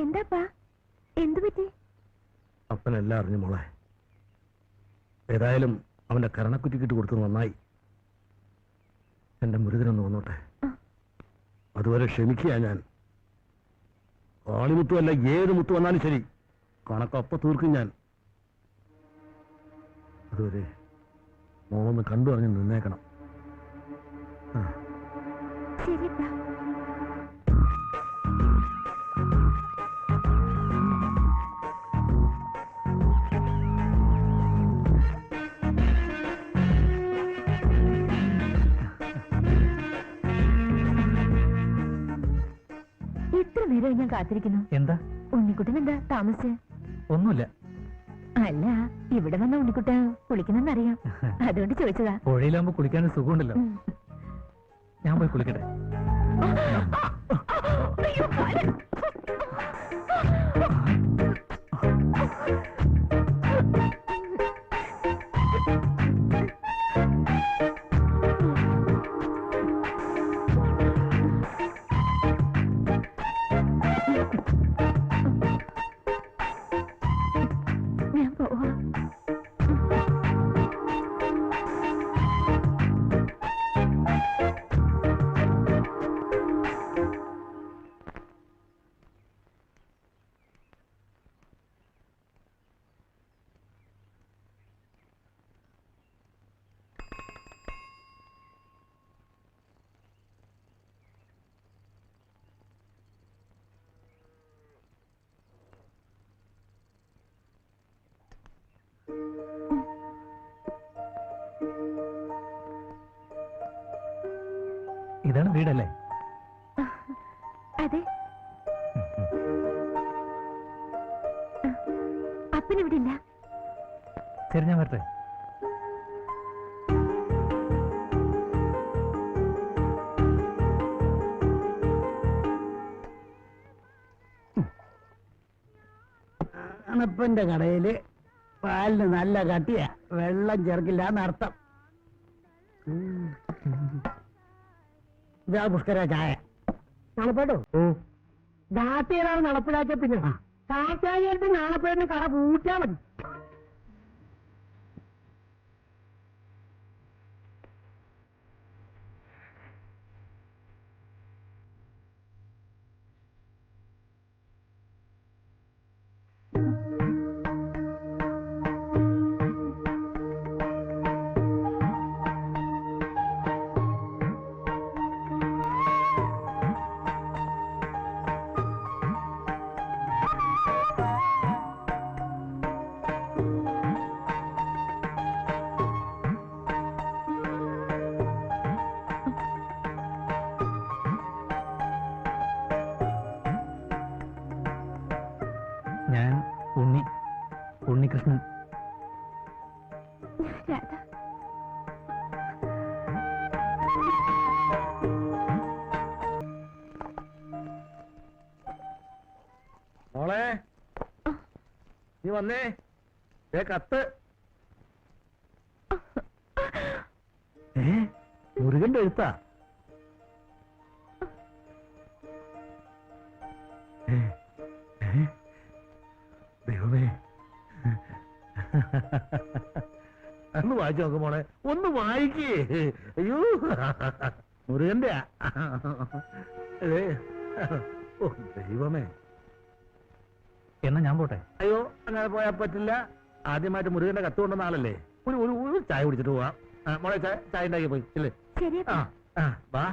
എന്താപ്പാ എന്തു പറ്റി? അപ്പനെല്ലാം അറിഞ്ഞു മോളെ. ഏതായാലും അവന്റെ കരണക്കുറ്റിക്കിട്ട് കൊടുത്തു നന്നായി. എന്റെ മുരുകനൊന്ന് വന്നോട്ടെ. അതുവരെ ക്ഷമിക്കുക ഞാൻ. കാളിമുത്തുമല്ല ഏത് മുത്തു വന്നാലും ശരി, കണക്കൊപ്പ തീർക്കും ഞാൻ. അതുവരെ മോളൊന്ന് കണ്ടു അറിഞ്ഞ് നിന്നേക്കണം. ശരിപ്പാ. ഇത്ര നേരം ഞാൻ കാത്തിരിക്കുന്നു. എന്താ ഉണ്ണിക്കുട്ടൻ എന്താ താമസിച്ച്? ഒന്നുമില്ല. അല്ല, ഇവിടെ വന്ന ഉണ്ണിക്കുട്ടൻ കുളിക്കുന്നെന്നറിയാം, അതുകൊണ്ട് ചോദിച്ചതാ. പുഴയിലാകുമ്പോ കുളിക്കാൻ സുഖമുണ്ടല്ലോ. ഞാൻ പോയി കുളിക്കട്ടെ. ഞാൻ പോവാ. ഇതാണ് വീടല്ലേ? അതെ. അപ്പനിവിടെ ഇല്ല. ശരി, ഞാൻ വരട്ടെ. അണപ്പന്റെ കടയില് പാലിന് നല്ല കട്ടിയ, വെള്ളം ചേർക്കില്ല എന്നർത്ഥം. ഇതാ പുഷ്കര ചായ. നടപ്പേട്ടോ ദാത്തിയതാണ് നടപ്പിലാക്കിയ പിന്നെ കാറ്റായിട്ട് നാളെപ്പേടിന് കട പൂച്ചാ മതി. ഞാൻ ഉണ്ണികൃഷ്ണൻ. രാധ. മോളെ നീ വന്നേ, കത്ത്. മുരുകന്റെ എഴുത്താ? ദൈവമേ, ഒന്ന് വായിച്ചു നോക്ക് മോളെ, ഒന്ന് വായിക്കേ. അയ്യോ, മുരുകന്റെ. ദൈവമേ. എന്നാ ഞാൻ പോട്ടെ. അയ്യോ, അങ്ങനെ പോയാ പറ്റില്ല. ആദ്യമായിട്ട് മുരുകന്റെ കത്ത് കൊണ്ടുവന്ന ആളല്ലേ, ഒരു ചായ കുടിച്ചിട്ട് പോവാം. മോളെ ചായ ഉണ്ടാക്കി പോയി ഇല്ലേ? വാ.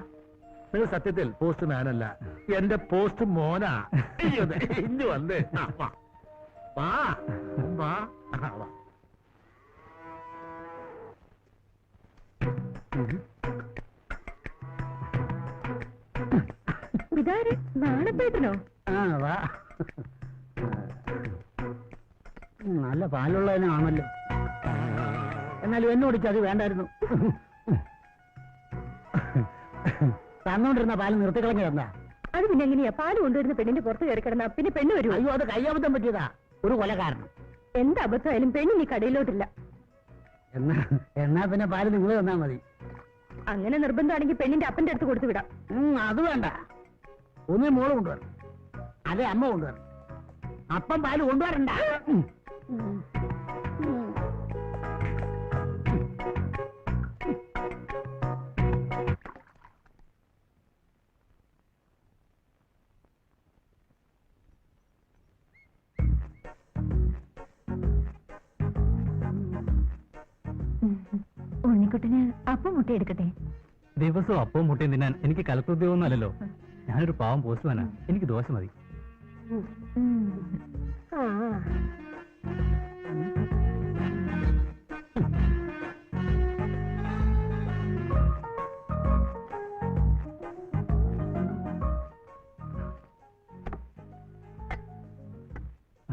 നിങ്ങൾ സത്യത്തിൽ പോസ്റ്റ് മാനല്ല, എന്റെ പോസ്റ്റ് മോനാ. ഇഞ്ഞു വന്നേ. വാ വാ വാ. ഇതാര് നാണപ്പേട്ടനോ? വാ. നല്ല പാലുള്ളതിനാണല്ലോ. എന്നാലും എന്നോട് അത് വേണ്ടായിരുന്നു. തന്നോണ്ടിരുന്ന പാല് നിർത്തിക്കളഞ്ഞ എന്താ? അത് പിന്നെ എങ്ങനെയാ? പാല് കൊണ്ടുവരുന്ന പെണ്ണിന്റെ പുറത്ത് കയറി കിടന്ന പിന്നെ പെണ്ണ് വരുമോ? അയ്യോ, അത് കയ്യബദ്ധം പറ്റിയതാ, ഒരു കൊലകാരണം. എന്ത് അബദ്ധമായാലും പെണ്ണിനി കടയിലോട്ടില്ല. എന്നാ പിന്നെ പാല് നിങ്ങൾ തന്നാ മതി. അങ്ങനെ നിർബന്ധമാണെങ്കിൽ പെണ്ണിന്റെ അപ്പന്റെ അടുത്ത് കൊടുത്തു വിടാം. അത് വേണ്ട. ഒന്നേ മോള് കൊണ്ടുവരണം, അതെ അമ്മ കൊണ്ടുവരണം. അപ്പം പാല് കൊണ്ടുവരണ്ട. ഉണ്ണിക്കുട്ടിന് അപ്പം മുട്ട എടുക്കട്ടെ? ദിവസവും അപ്പവും മുട്ടയും തിന്നാൻ എനിക്ക് കലക്കുദ്യോഗമൊന്നും അല്ലല്ലോ. ഞാനൊരു പാവം പോസ്റ്റ്മാനാ. എനിക്ക് ദോശ മതി.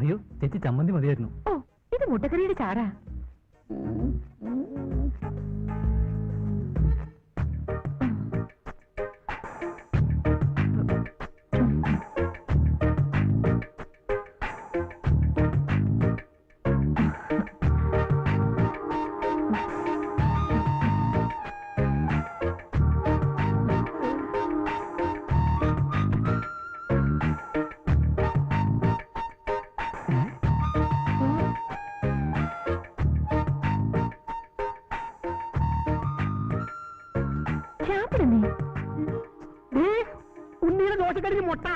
അയ്യോ ചേച്ചി, ചമ്മന്തി മതിയായിരുന്നു. ഓ, ഇത് മുട്ടക്കറിയുടെ ചാറാ. ഉണ്ണിയുടെ ദോശക്കടിക്ക് മുട്ട.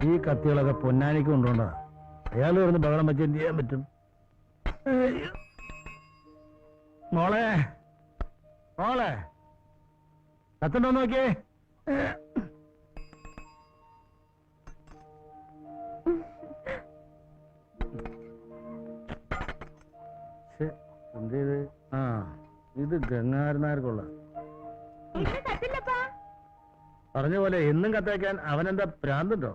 ഈ കത്തികളൊക്കെ പൊന്നാനിക്ക് കൊണ്ടുപോണ്ടാ. അയാൾ വരുന്ന ബഹളം വെച്ച് എന്ത് ചെയ്യാൻ പറ്റും? മോളെ മോളെ കത്തുണ്ടോ നോക്കിയേ. എന്ത് ചെയ്ത്? ആ, ഇത് ഗംഗാരനാർക്കുള്ള പറഞ്ഞ പോലെ എന്നും കത്തയക്കാൻ അവനെന്താ ഭ്രാന്തുണ്ടോ?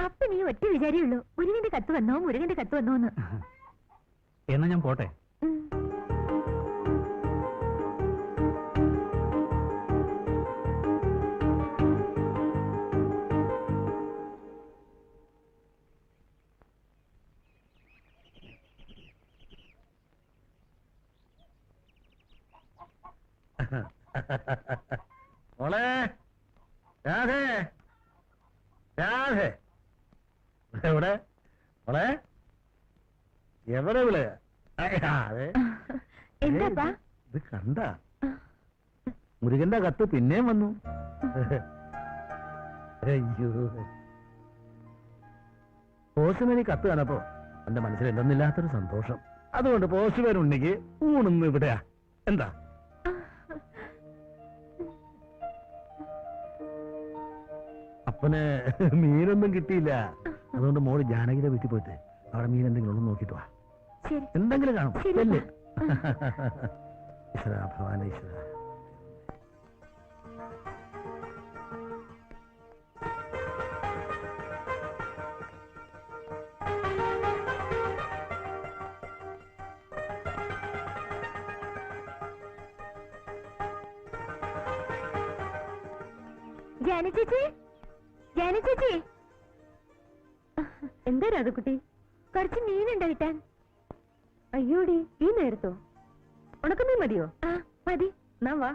അപ്പൊ നീ ഒറ്റ വിചാരിയുള്ളൂ, മുരുകന്റെ കത്ത് വന്നോ മുരുകന്റെ കത്ത് വന്നോന്ന്. എന്നാ ഞാൻ പോട്ടെ. മോളെ രാധേ, രാധേ എവിടെ? മോളെ എവിടെ വിള? എന്താ ഇത് കണ്ട മുരുകന്റെ കത്ത് പിന്നെയും വന്നു. അയ്യോ, പോസ്റ്റ്മാൻ കത്ത് കാണപ്പോ എന്റെ മനസ്സിൽ എന്തെന്നില്ലാത്തൊരു സന്തോഷം. അതുകൊണ്ട് പോസ്റ്റ്മാൻ ഉണ്ടെങ്കിൽ ഊണൊന്നും ഇവിടെയാ. എന്താ അപ്പന് മീനൊന്നും കിട്ടിയില്ല. അതുകൊണ്ട് മോള് ജാനകിയുടെ വീട്ടിൽ പോയിട്ട് അവിടെ മീൻ എന്തെങ്കിലും ഉള്ളു നോക്കിട്ട് വാ. എന്തെങ്കിലും കാണും. ഈശ്വര ഭഗവാൻ, ഈശ്വര. ജാനി ചേച്ചി, ജാനി ചേച്ചി. എന്താ രാധക്കുട്ടി, കുറച്ച് മീനുണ്ടോ കിട്ടാൻ? അയ്യോടി, ഈ നേരത്തോ? ഉണക്കമീൻ മതിയോ? ആ മതി. എന്നാ വാ.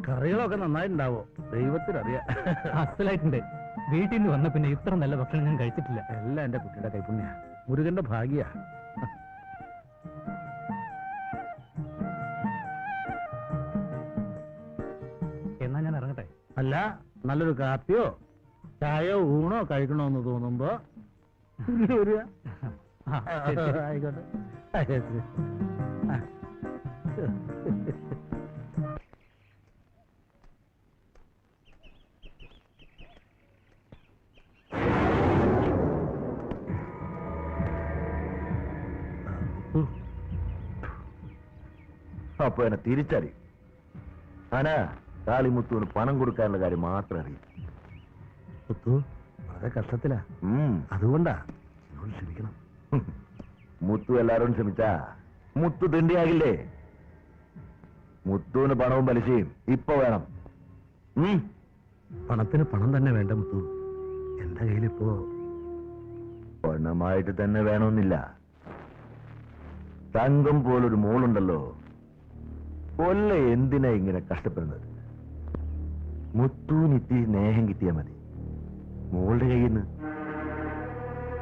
കറികളൊക്കെ നന്നായിട്ടുണ്ടാവോ? ദൈവത്തിനറിയാം. അസലായിട്ടുണ്ട്. വീട്ടിൽ നിന്ന് വന്ന പിന്നെ ഇത്ര നല്ല ഭക്ഷണം ഞാൻ കഴിച്ചിട്ടില്ല. എല്ലാം എന്റെ കുട്ടിയുടെ കൈപ്പുണ്യ, മുരുകന്റെ ഭാഗ്യ. എന്നാ ഞാൻ ഇറങ്ങട്ടെ. അല്ല, നല്ലൊരു കാപ്പിയോ ചായയോ ഊണോ കഴിക്കണോന്ന് തോന്നുമ്പോ വരിക. ആയിക്കോട്ടെ. അപ്പൊ എന്നെ തിരിച്ചറിയും. ആനാ കാളിമുത്തുവിന് പണം കൊടുക്കാനുള്ള കാര്യം മാത്രം അറിയും. മുത്തു വളരെ കഷ്ടത്തിലാ, അതുകൊണ്ടാ എന്നോട് ക്ഷമിക്കണം. മുത്തു എല്ലാരോടും ക്ഷമിച്ചാ മുത്തു തിണ്ടിയാകില്ലേ? മുത്തുവിന് പണവും പലിശയും ഇപ്പൊ വേണം. പണത്തിന് പണം തന്നെ വേണ്ട മുത്തു. എന്റെ കയ്യിലിപ്പോ പണമായിട്ട് തന്നെ വേണമെന്നില്ല. തങ്കം പോലൊരു മോളുണ്ടല്ലോ, കൊല്ല എന്തിനാ ഇങ്ങനെ കഷ്ടപ്പെടുന്നത്? മുത്തുവിന് ഇത്തിരി സ്നേഹം കിട്ടിയാൽ മതി. മോളുടെ കയ്യിൽ നിന്ന്